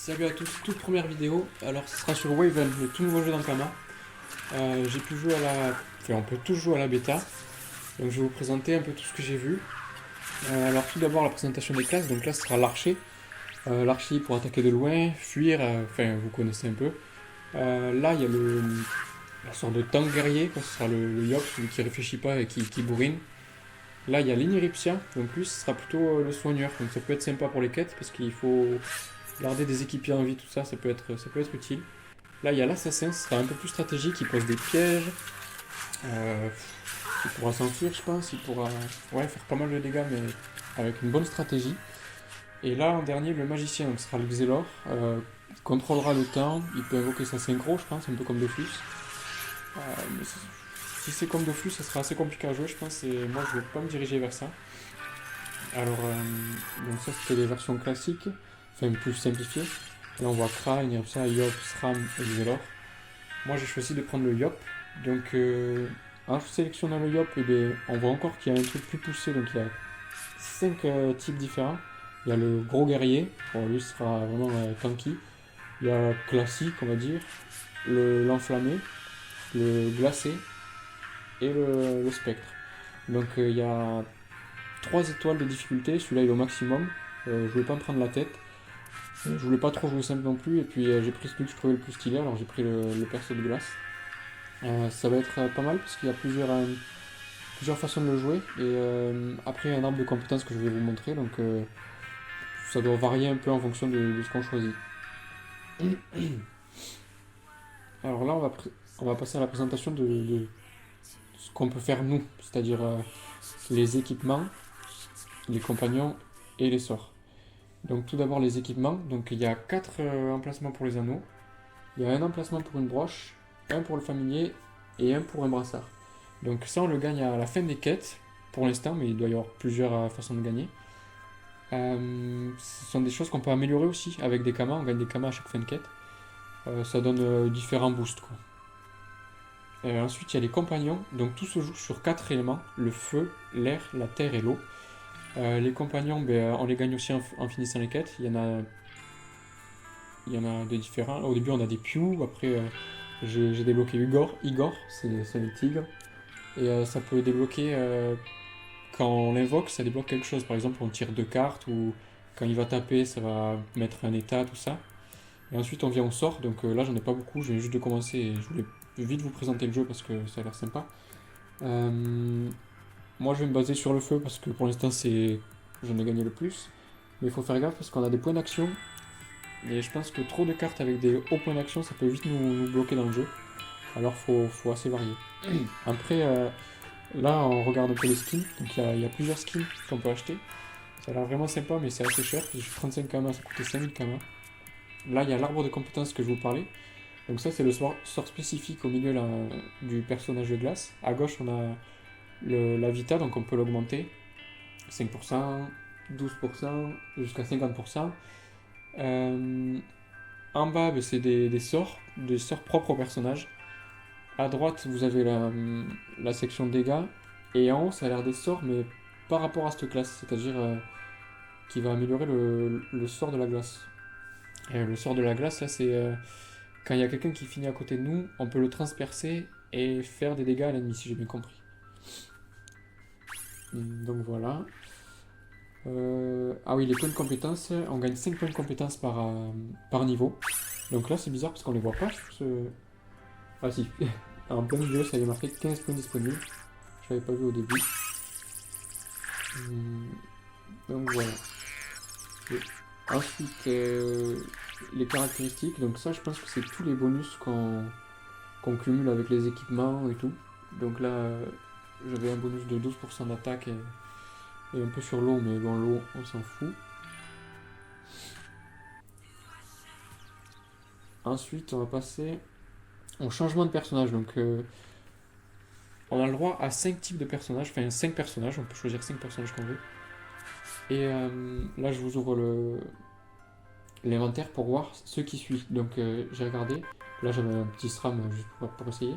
Salut à tous, toute première vidéo. Alors, ce sera sur Waven, le tout nouveau jeu d'Ankama. J'ai pu jouer à la. Enfin, on peut tous jouer à la bêta. Donc, je vais vous présenter un peu tout ce que j'ai vu. Alors, tout d'abord, la présentation des classes. Donc, là, ce sera l'archer. L'archer pour attaquer de loin, fuir. Enfin, vous connaissez un peu. Là, il y a la sorte de tank guerrier, quoi. Ce sera le Yop, celui qui réfléchit pas et qui bourrine. Là, il y a l'Iniripsia. Donc, lui, ce sera plutôt le soigneur. Donc, ça peut être sympa pour les quêtes parce qu'il faut garder des équipiers en vie, tout ça, ça peut être utile. Là, il y a l'assassin, ce sera un peu plus stratégique, il pose des pièges. Euh, il pourra s'enfuir, je pense, il pourra faire pas mal de dégâts, mais avec une bonne stratégie. Et là, en dernier, le magicien, donc ce sera le Xelor. Il contrôlera le temps, il peut invoquer sa synchro, je pense, un peu comme Dofus. Mais si c'est comme Dofus, ça sera assez compliqué à jouer, je pense, et moi, je ne vais pas me diriger vers ça. Alors, donc ça, c'était les versions classiques, enfin plus simplifiées. Là, on voit Kra, Inertia, Yop, Sram et Xelor. Moi, j'ai choisi de prendre le Yop. Donc, en sélectionnant le Yop, eh bien, on voit encore qu'il y a un truc plus poussé. Donc, il y a 5 types différents. Il y a le gros guerrier, bon, lui sera vraiment tanky. Il y a classique, on va dire, l'enflammé, le glacé et le spectre. Donc, il y a 3 étoiles de difficulté. Celui-là, il est au maximum. Je voulais pas me prendre la tête. Je voulais pas trop jouer simple non plus. Et puis, j'ai pris celui que je trouvais le plus stylé. Alors, j'ai pris le perso de glace. Ça va être pas mal parce qu'il y a plusieurs façons de le jouer. Et après, il y a un arbre de compétences que je vais vous montrer. Donc, ça doit varier un peu en fonction de ce qu'on choisit. Alors là, on va passer à la présentation de ce qu'on peut faire nous, c'est-à-dire les équipements, les compagnons et les sorts. Donc tout d'abord les équipements. Donc il y a 4 emplacements pour les anneaux. Il y a un emplacement pour une broche, un pour le familier et un pour un brassard. Donc ça on le gagne à la fin des quêtes pour l'instant, mais il doit y avoir plusieurs façons de gagner. Ce sont des choses qu'on peut améliorer aussi avec des kamas, on gagne des kamas à chaque fin de quête. Ça donne différents boosts quoi. Ensuite il y a les compagnons, donc tout se joue sur 4 éléments, le feu, l'air, la terre et l'eau. Les compagnons, on les gagne aussi en finissant les quêtes. Il y en a des différents. Au début, on a des Pew. Après, j'ai débloqué Igor, c'est le tigre. Et ça peut débloquer, quand on l'invoque, ça débloque quelque chose. Par exemple, on tire 2 cartes ou quand il va taper, ça va mettre un état, tout ça. Et ensuite, on vient au sort. Donc là, j'en ai pas beaucoup. Je viens juste de commencer et je voulais vite vous présenter le jeu parce que ça a l'air sympa. Moi, je vais me baser sur le feu parce que pour l'instant, j'en ai gagné le plus. Mais il faut faire gaffe parce qu'on a des points d'action. Et je pense que trop de cartes avec des hauts points d'action, ça peut vite nous bloquer dans le jeu. Alors, faut assez varier. Après, là, on regarde un peu les skins. Donc, il y a plusieurs skins qu'on peut acheter. Ça a l'air vraiment sympa, mais c'est assez cher. J'ai 35 kamas, ça coûtait 5000 kamas. Là, il y a l'arbre de compétences que je vous parlais. Donc, ça, c'est le sort spécifique au milieu là, du personnage de glace. À gauche, on a la vita, donc on peut l'augmenter. 5%, 12%, jusqu'à 50%. Euh, En bas, c'est des sorts propres au personnage. À droite, vous avez la section dégâts. Et en haut, ça a l'air des sorts, mais par rapport à cette classe, c'est-à-dire qui va améliorer le sort de la glace. Et le sort de la glace, là, c'est quand il y a quelqu'un qui finit à côté de nous, on peut le transpercer et faire des dégâts à l'ennemi, si j'ai bien compris. Donc voilà. Ah oui, les points de compétence, on gagne 5 points de compétence par niveau. Donc là, c'est bizarre parce qu'on les voit pas sur ce. Ah si, en plein milieu, ça y est marqué 15 points disponibles. Je l'avais pas vu au début. Donc voilà. Et ensuite, les caractéristiques. Donc ça, je pense que c'est tous les bonus qu'on cumule avec les équipements et tout. Donc là, j'avais un bonus de 12% d'attaque et un peu sur l'eau, mais bon, l'eau, on s'en fout. Ensuite, on va passer au changement de personnage. Donc, on a le droit à 5 types de personnages, enfin 5 personnages, on peut choisir 5 personnages qu'on veut. Et là, je vous ouvre l'inventaire pour voir ceux qui suivent. Donc, j'ai regardé. Là, j'avais un petit SRAM juste pour essayer.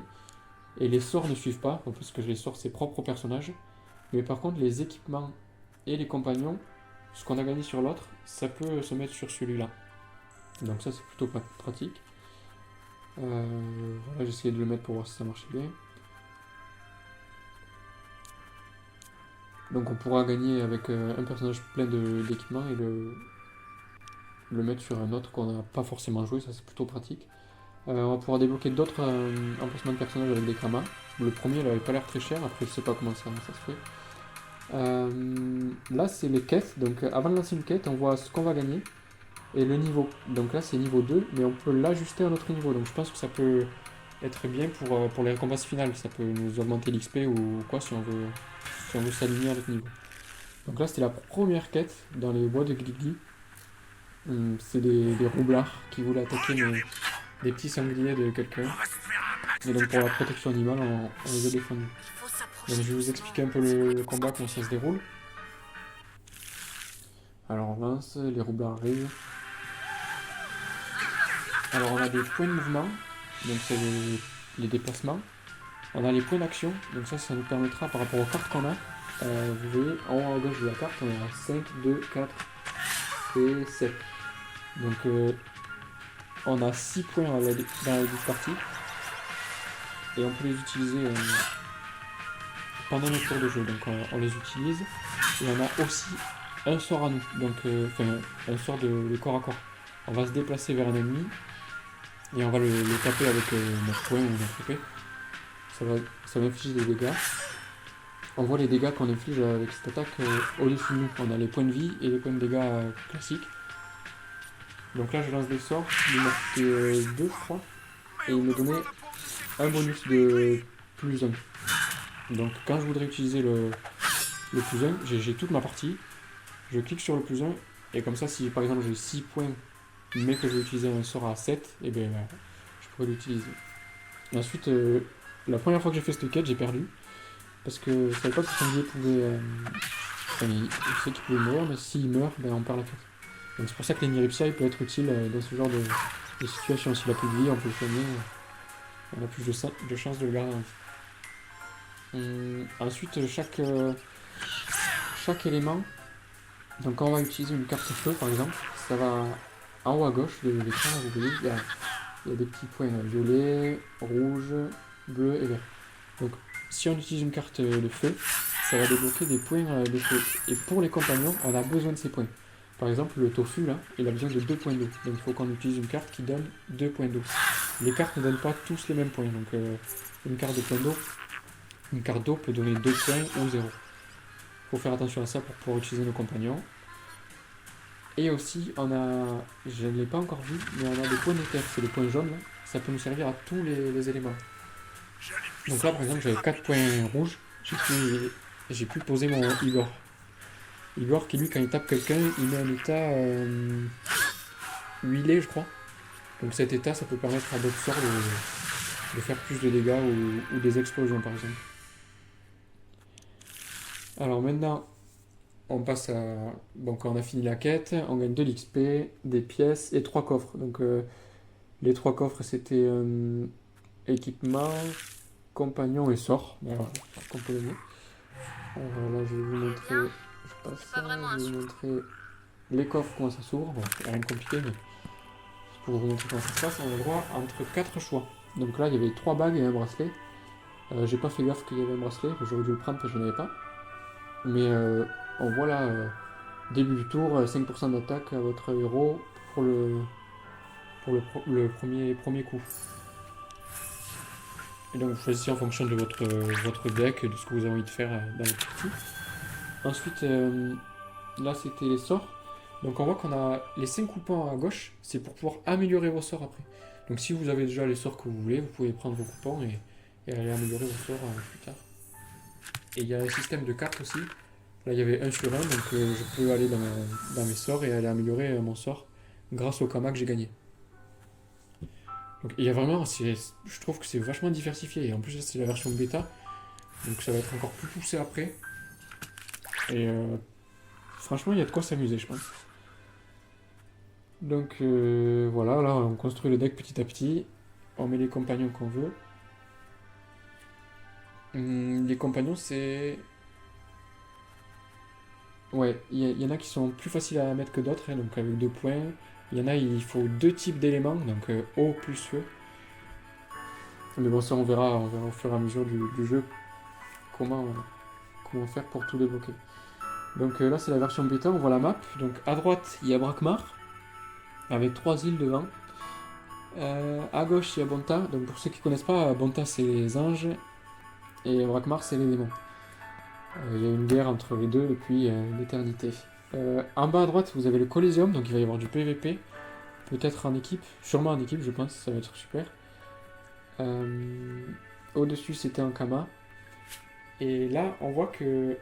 Et les sorts ne suivent pas, parce que les sorts, c'est propre au personnage. Mais par contre, les équipements et les compagnons, ce qu'on a gagné sur l'autre, ça peut se mettre sur celui-là. Donc ça c'est plutôt pratique. Voilà, j'ai essayé de le mettre pour voir si ça marchait bien. Donc on pourra gagner avec un personnage plein d'équipements et le mettre sur un autre qu'on n'a pas forcément joué, ça c'est plutôt pratique. On va pouvoir débloquer d'autres emplacements de personnages avec des kamas. Le premier il avait pas l'air très cher, après je sais pas comment ça se fait. Là c'est les quêtes, donc avant de lancer une quête on voit ce qu'on va gagner et le niveau. Donc là c'est niveau 2 mais on peut l'ajuster à notre niveau, donc je pense que ça peut être bien pour les récompenses finales, ça peut nous augmenter l'XP ou quoi si on veut s'aligner à notre niveau. Donc là c'était la première quête dans les bois de Gligli. C'est des roublards qui voulaient attaquer des petits sangliers de quelqu'un. Et donc pour la protection animale on les a défendus. Donc je vais vous expliquer un peu le combat, comment ça se déroule. Alors on lance, les roublards arrivent. Alors on a des points de mouvement, donc c'est les déplacements. On a les points d'action, donc ça nous permettra par rapport aux cartes qu'on a. Vous voyez en haut à gauche de la carte, on a 5, 2, 4 et 7. Donc on a 6 points dans la partie. Et on peut les utiliser pendant notre tour de jeu. Donc on les utilise. Et on a aussi un sort à nous, donc un sort de corps à corps. On va se déplacer vers un ennemi et on va le taper avec notre poing ou notre épée. Ça va infliger des dégâts. On voit les dégâts qu'on inflige avec cette attaque au-dessus de nous. On a les points de vie et les points de dégâts classiques. Donc là je lance des sorts, il m'a fait 2 je crois, et il me donnait un bonus de plus 1. Donc quand je voudrais utiliser le plus 1, j'ai toute ma partie, je clique sur le plus 1, et comme ça si par exemple j'ai 6 points mais que je vais utiliser un sort à 7, et bien je pourrais l'utiliser. Ensuite, la première fois que j'ai fait cette quête, j'ai perdu, parce que je savais pas que le sanglier pouvait... je sais qu'il pouvait mourir, mais s'il meurt, ben, on perd la quête. Donc c'est pour ça que l'Eniripsia peut être utile dans ce genre de situation. S'il a plus de vie, on peut le soigner, on a plus de chances de le garder en vie. Ensuite, chaque élément, donc quand on va utiliser une carte feu par exemple, ça va en haut à gauche de l'écran, vous voyez, il y a des petits points violet, rouge, bleu et vert. Donc si on utilise une carte de feu, ça va débloquer des points de feu. Et pour les compagnons, on a besoin de ces points. Par exemple, le tofu, là, il a besoin de 2 points d'eau. Donc il faut qu'on utilise une carte qui donne 2 points d'eau. Les cartes ne donnent pas tous les mêmes points. Donc une carte d'eau peut donner 2 points ou 0. Il faut faire attention à ça pour pouvoir utiliser nos compagnons. Et aussi, je ne l'ai pas encore vu, mais on a des points d'éther. C'est les points jaunes, là. Ça peut nous servir à tous les éléments. Donc là, par exemple, j'avais 4 points rouges. J'ai pu poser mon Igor. Igor qui lui quand il tape quelqu'un il met un état huilé je crois. Donc cet état ça peut permettre à d'autres sorts de faire plus de dégâts ou des explosions par exemple. Alors maintenant on passe à... Bon quand on a fini la quête on gagne de l'XP, des pièces et 3 coffres. Donc les 3 coffres c'était équipement, compagnon et sort. Voilà, qu'on peut gagner. Alors là je vais vous montrer... Je vais vous montrer les coffres, comment ça s'ouvre. Bon, c'est rien de compliqué, mais pour vous montrer comment ça se passe, on a le droit entre 4 choix. Donc là, il y avait 3 bagues et un bracelet. J'ai pas fait gaffe qu'il y avait un bracelet, j'aurais dû le prendre parce que je n'en avais pas. Mais on voit là, début du tour, 5% d'attaque à votre héros pour le premier coup. Et donc vous choisissez en fonction de votre deck, de ce que vous avez envie de faire dans votre partie. Ensuite, là c'était les sorts. Donc on voit qu'on a les 5 coupons à gauche, c'est pour pouvoir améliorer vos sorts après. Donc si vous avez déjà les sorts que vous voulez, vous pouvez prendre vos coupons et aller améliorer vos sorts plus tard. Et il y a un système de cartes aussi. Là il y avait 1 sur 1, donc je peux aller dans mes sorts et aller améliorer mon sort grâce au Kama que j'ai gagné. Donc il y a vraiment, je trouve que c'est vachement diversifié. Et en plus c'est la version bêta, donc ça va être encore plus poussé après. Et franchement il y a de quoi s'amuser je pense. Donc voilà, là on construit le deck petit à petit, on met les compagnons qu'on veut. Les compagnons c'est... Ouais, il y en a qui sont plus faciles à mettre que d'autres, hein, donc avec 2 points. Il y en a, il faut deux types d'éléments, donc eau plus feu. Mais bon, ça on verra au fur et à mesure du jeu comment faire pour tout débloquer. Donc là c'est la version bêta, on voit la map. Donc à droite il y a Brakmar, avec 3 îles devant. À gauche il y a Bonta, donc pour ceux qui ne connaissent pas, Bonta c'est les anges et Brakmar c'est les démons. Il y a une guerre entre les deux depuis l'éternité. En bas à droite vous avez le Coliseum, donc il va y avoir du PVP, peut-être en équipe, sûrement en équipe je pense, ça va être super. Au-dessus c'était un Kama. Et là on voit que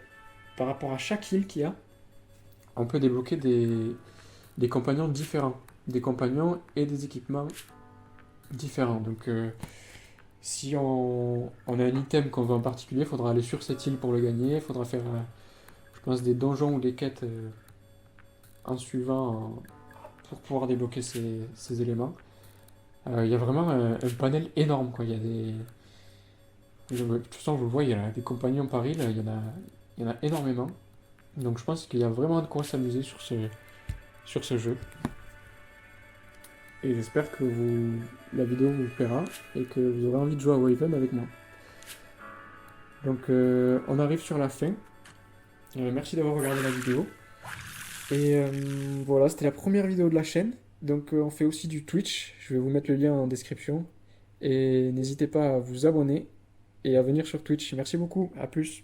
par rapport à chaque île qu'il y a, on peut débloquer des compagnons différents. Des compagnons et des équipements différents. Donc si on a un item qu'on veut en particulier, il faudra aller sur cette île pour le gagner. Il faudra faire, je pense, des donjons ou des quêtes en suivant pour pouvoir débloquer ces éléments. Il y a vraiment un panel énorme, quoi. Il y a des... De toute façon, vous le voyez, il y a des compagnons par île, il y en a énormément. Donc je pense qu'il y a vraiment de quoi s'amuser sur ce jeu. Et j'espère que la vidéo vous plaira et que vous aurez envie de jouer à Waven avec moi. Donc on arrive sur la fin. Merci d'avoir regardé la vidéo. Et voilà, c'était la première vidéo de la chaîne. Donc on fait aussi du Twitch. Je vais vous mettre le lien en description. Et n'hésitez pas à vous abonner et à venir sur Twitch. Merci beaucoup, à plus.